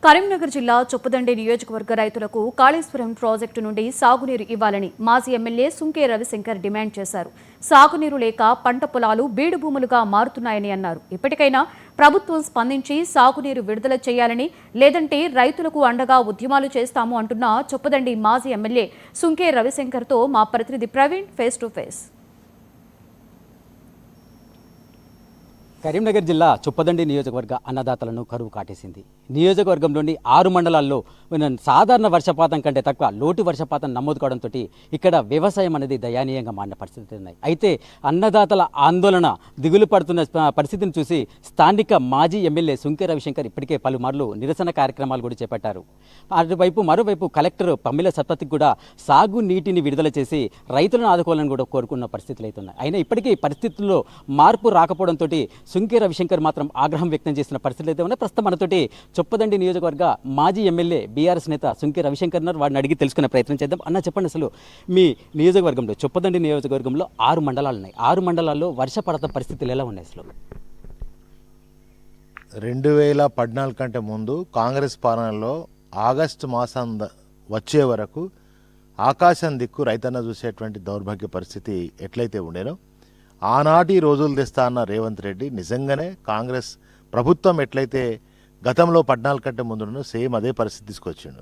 కరీంనగర్ జిల్లా చొప్పదండి నియోజకవర్గ రైతులకు కాళేశ్వరం ప్రాజెక్టు నుండి సాగునీరు ఇవ్వాలని మాజీ ఎమ్మెల్యే సుంకే రవిశంకర్ డిమాండ్ చేశారు. సాగునీరు లేక పంట పొలాలు బీడు భూములుగా మారుతున్నాయని అన్నారు. ఇప్పటికైనా ప్రభుత్వం స్పందించి సాగునీరు విడుదల చేయాలని, లేదంటే రైతులకు అండగా ఉద్యమాలు చేస్తాము అంటున్న చొప్పదండి మాజీ ఎమ్మెల్యే సుంకే రవిశంకర్తో మా ప్రతినిధి Praveen face to face. Karimnagar జిల్లా చొప్పదండి నియోజకవర్గ అన్నదాతలను కరువు కాటేసింది. నియోజకవర్గంలోని 6 మండలాల్లో సాధారణ వర్షపాతం కంటే తక్కువ లోటు వర్షపాతం నమోదు కావడంతో ఇక్కడ వ్యవసాయం అనేది దయనీయంగా మారిన పరిస్థితులు ఉన్నాయి. అయితే అన్నదాతల ఆందోళన దిగులు పడుతున్న పరిస్థితిని చూసి స్థానిక మాజీ ఎమ్మెల్యే సుంకే రవిశంకర్ ఇప్పటికే పలుమార్లు నిరసన కార్యక్రమాలు కూడా చేపట్టారు. మరోవైపు కలెక్టర్ పమ్మిల సత్తతికి కూడా సాగు నీటిని విడుదల చేసి రైతులను ఆదుకోవాలని కూడా కోరుకున్న పరిస్థితులు అవుతున్నాయి. అయినా ఇప్పటికీ పరిస్థితుల్లో మార్పు రాకపోవడంతో సుంకే రవిశంకర్ మాత్రం ఆగ్రహం వ్యక్తం చేసిన పరిస్థితులు అయితే ఉన్నాయి. ప్రస్తుతం మనతోటి చొప్పదండి నియోజకవర్గ మాజీ ఎమ్మెల్యే బీఆర్ఎస్ నేత సుంకే రవిశంకర్ వాడిని అడిగి తెలుసుకునే ప్రయత్నం చేద్దాం. అన్న, చెప్పండి, అసలు మీ నియోజకవర్గంలో చొప్పదండి నియోజకవర్గంలో 6 మండలాలు ఉన్నాయి. 6 మండలాల్లో వర్షపాత పరిస్థితులు ఎలా ఉన్నాయి? అసలు 2014 కంటే ముందు కాంగ్రెస్ పాలనలో ఆగస్టు మాసం వచ్చే వరకు ఆకాశం దిక్కు రైతన్న చూసేటువంటి దౌర్భాగ్య పరిస్థితి ఎట్లయితే ఉండేనో, ఆనాటి రోజులు తెస్తా అన్న రేవంత్ రెడ్డి నిజంగానే కాంగ్రెస్ ప్రభుత్వం ఎట్లయితే గతంలో 14 కంటే ముందు సేమ్ అదే పరిస్థితి తీసుకొచ్చిండు.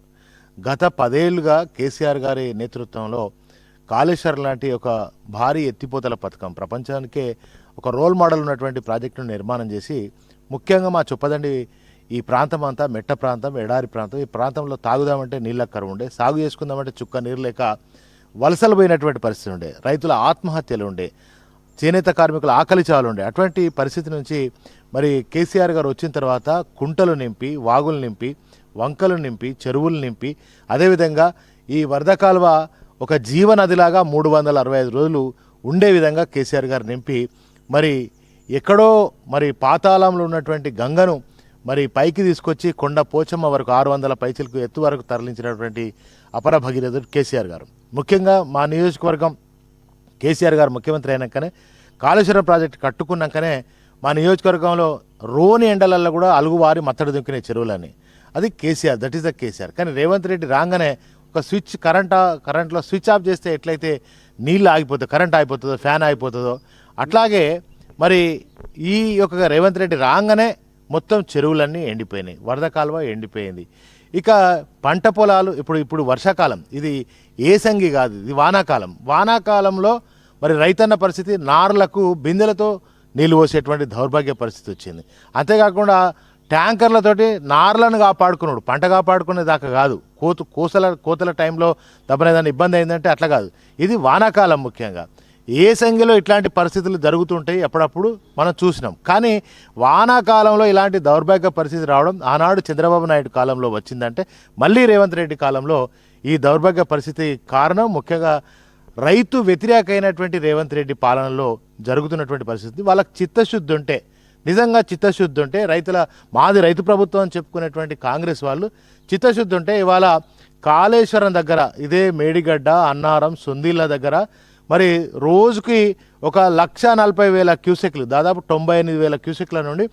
గత 10 ఏళ్లుగా కేసీఆర్ గారి నేతృత్వంలో కాళేశ్వరం లాంటి ఒక భారీ ఎత్తిపోతల పథకం, ప్రపంచానికే ఒక రోల్ మోడల్ ఉన్నటువంటి ప్రాజెక్టును నిర్మాణం చేసి, ముఖ్యంగా మా చొప్పదండి ఈ ప్రాంతం అంతా మెట్ట ప్రాంతం, ఎడారి ప్రాంతం. ఈ ప్రాంతంలో తాగుదామంటే నీళ్ళ కరువు ఉండే, సాగు చేసుకుందామంటే చుక్క నీరు లేక వలసలు పోయినటువంటి పరిస్థితి ఉండే, రైతుల ఆత్మహత్యలు ఉండే, చేనేత కార్మికుల ఆకలి చాలు ఉండే. అటువంటి పరిస్థితి నుంచి మరి కేసీఆర్ గారు వచ్చిన తర్వాత కుంటలు నింపి, వాగులు నింపి, వంకలు నింపి, చెరువులు నింపి, అదేవిధంగా ఈ వరద కాలువ ఒక జీవనదిలాగా 365 రోజులు ఉండే విధంగా కేసీఆర్ గారు నింపి, మరి ఎక్కడో మరి పాతాళంలో ఉన్నటువంటి గంగను మరి పైకి తీసుకొచ్చి కొండ పోచమ్మ వరకు 600 పైచలకు ఎత్తు వరకు తరలించినటువంటి అపర భగీరథుడు కేసీఆర్ గారు. ముఖ్యంగా మా నియోజకవర్గం కేసీఆర్ గారు ముఖ్యమంత్రి అయినాకనే, కాళేశ్వరం ప్రాజెక్టు కట్టుకున్నాకనే మా నియోజకవర్గంలో రోని ఎండలల్లో కూడా అలుగువారి మత్తడి దుంకినే చెరువులని. అది KCR, that is the KCR. కానీ రేవంత్ రెడ్డి రాగానే ఒక స్విచ్ కరెంట్లో స్విచ్ ఆఫ్ చేస్తే ఎట్లయితే నీళ్ళు ఆగిపోతుందో, కరెంట్ ఆగిపోతుందో, ఫ్యాన్ ఆగిపోతుందో, అట్లాగే మరి ఈ యొక్క రేవంత్ రెడ్డి రాగానే మొత్తం చెరువులన్నీ ఎండిపోయినాయి, వరద కాలువ ఎండిపోయింది. ఇక పంట పొలాలు ఇప్పుడు వర్షాకాలం, ఇది ఏసంగి కాదు, ఇది వానాకాలం. వానాకాలంలో మరి రైతన్న పరిస్థితి నార్లకు బిందెలతో నీళ్ళు పోసేటువంటి దౌర్భాగ్య పరిస్థితి వచ్చింది. అంతేకాకుండా ట్యాంకర్లతోటి నార్లను కాపాడుకున్నాడు, పంట కాపాడుకునే దాకా కాదు. కోతల టైంలో దెబ్బనేదాన్ని ఇబ్బంది అయిందంటే అట్లా కాదు. ఇది వానాకాలం. ముఖ్యంగా ఏ సంఖ్యలో ఇట్లాంటి పరిస్థితులు జరుగుతుంటాయి అప్పుడప్పుడు మనం చూసినాం. కానీ వానాకాలంలో ఇలాంటి దౌర్భాగ్య పరిస్థితి రావడం ఆనాడు చంద్రబాబు నాయుడు కాలంలో వచ్చిందంటే, మళ్ళీ రేవంత్ రెడ్డి కాలంలో ఈ దౌర్భాగ్య పరిస్థితి కారణం ముఖ్యంగా రైతు వ్యతిరేకమైనటువంటి రేవంత్ రెడ్డి పాలనలో జరుగుతున్నటువంటి పరిస్థితి. వాళ్ళకి చిత్తశుద్ధి ఉంటే, నిజంగా చిత్తశుద్ధి ఉంటే, మాది రైతు ప్రభుత్వం అని చెప్పుకునేటువంటి కాంగ్రెస్ వాళ్ళు చిత్తశుద్ధి ఉంటే ఇవాళ కాళేశ్వరం దగ్గర, ఇదే మేడిగడ్డ, అన్నారం, సొందిళ్ళ దగ్గర మరి రోజుకి 1,40,40,000 క్యూసెక్లు, దాదాపు 98,000 క్యూసెక్ల నుండి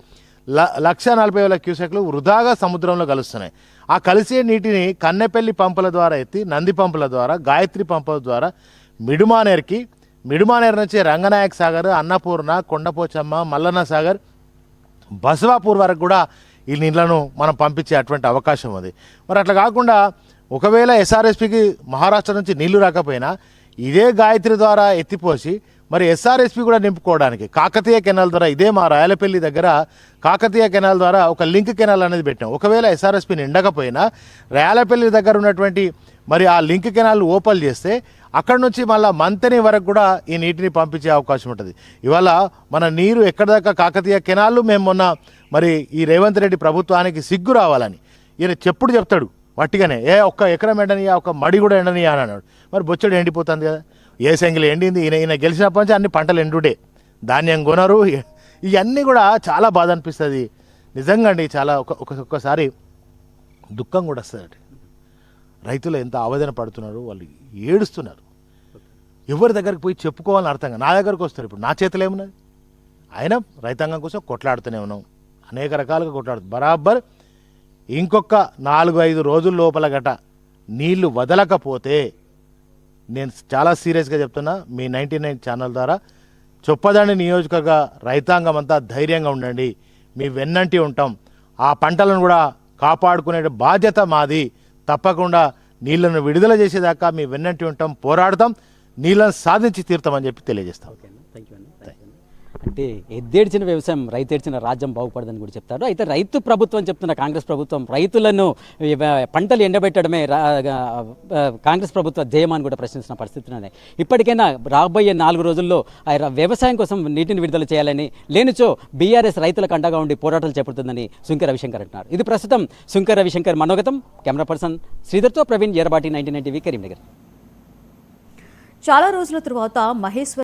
1,40,000 క్యూసెక్లు వృధాగా సముద్రంలో కలుస్తున్నాయి. ఆ కలిసే నీటిని కన్నెపల్లి పంపుల ద్వారా ఎత్తి, నంది పంపుల ద్వారా, గాయత్రి పంపుల ద్వారా మిడుమానేర్ నుంచి రంగనాయక్ సాగర్, అన్నపూర్ణ, కొండపోచమ్మ, మల్లన్న సాగర్, బసవాపూర్ వరకు కూడా ఈ నీళ్లను మనం పంపించే అటువంటి అవకాశం ఉంది. మరి అట్లా కాకుండా ఒకవేళ ఎస్ఆర్ఎస్పికి మహారాష్ట్ర నుంచి నీళ్లు రాకపోయినా ఇదే గాయత్రి ద్వారా ఎత్తిపోసి మరి ఎస్ఆర్ఎస్పి కూడా నింపుకోవడానికి కాకతీయ కెనాల్ ద్వారా, ఇదే మా రాయలపల్లి దగ్గర కాకతీయ కెనాల్ ద్వారా ఒక లింక్ కెనాల్ అనేది పెట్టాం. ఒకవేళ ఎస్ఆర్ఎస్పి నిండకపోయినా రాయలపల్లి దగ్గర ఉన్నటువంటి మరి ఆ లింక్ కెనాల్ ఓపెన్ చేస్తే అక్కడ నుంచి మళ్ళీ మంతని వరకు కూడా ఈ నీటిని పంపించే అవకాశం ఉంటుంది. ఇవాళ మన నీరు ఎక్కడి దాకా కాకతీయ కెనాల్ మేము మొన్న మరి ఈ రేవంత్ రెడ్డి ప్రభుత్వానికి సిగ్గు రావాలని ఈయన చెప్తాడు వట్టిగానే, ఒక్క ఎకరం ఎండనియా, ఒక మడి కూడా ఎండనియా అని అన్నాడు. మరి బొచ్చడు ఎండిపోతుంది కదా. ఏ సంఖ్యలో ఎండింది, ఈయన గెలిచినప్పటి నుంచి అన్ని పంటలు ఎండుడే, ధాన్యం కొనరు. ఇవన్నీ కూడా చాలా బాధ అనిపిస్తుంది నిజంగా అండి. చాలా ఒక్కొక్కసారి దుఃఖం కూడా వస్తుంది. రైతులు ఎంత ఆవేదన పడుతున్నారు, వాళ్ళు ఏడుస్తున్నారు. ఎవరి దగ్గరికి పోయి చెప్పుకోవాలని అర్థంగా నా దగ్గరకు వస్తారు. ఇప్పుడు నా చేతులు ఏమున్నది? ఆయన రైతాంగం కోసం కొట్లాడుతూనే ఉన్నాం, అనేక రకాలుగా కొట్లాడుతుంది. బరాబర్ ఇంకొక 4-5 రోజుల లోపల గట నీళ్లు వదలకపోతే నేను చాలా సీరియస్గా చెప్తున్నా, మీ 99 ఛానల్ ద్వారా చొప్పదండి నియోజకవర్గ రైతాంగం అంతా ధైర్యంగా ఉండండి, మీ వెన్నంటి ఉంటాం, ఆ పంటలను కూడా కాపాడుకునే బాధ్యత మాది, తప్పకుండా నీళ్లను విడుదల చేసేదాకా మీ వెన్నంటి ఉంటాం, పోరాడతాం, నీళ్లను సాధించి తీరుతామని చెప్పి తెలియజేస్తాం. అంటే ఎద్దేడ్చిన వ్యవసాయం రైతేడ్చిన రాజ్యం బాగుపడదని కూడా చెప్తారు. అయితే రైతు ప్రభుత్వం చెప్తున్న కాంగ్రెస్ ప్రభుత్వం రైతులను పంటలు ఎండబెట్టడమే కాంగ్రెస్ ప్రభుత్వ ధ్యేయమాన్ని కూడా ప్రశ్నిస్తున్న పరిస్థితులు ఇప్పటికైనా రాబోయే 4 రోజుల్లో వ్యవసాయం కోసం నీటిని విడుదల చేయాలని, లేనిచో బీఆర్ఎస్ రైతులకు అండగా ఉండి పోరాటాలు చేపడుతుందని సుంకె రవిశంకర్ అంటున్నారు. ఇది ప్రస్తుతం సుంకె రవిశంకర్ మనోగతం. కెమెరా పర్సన్ శ్రీధర్తో ప్రవీణ్, ఎర్రబాటి, 99 టీవీ, కరీంనగర్. చాలా రోజుల తరువాత మహేశ్వర్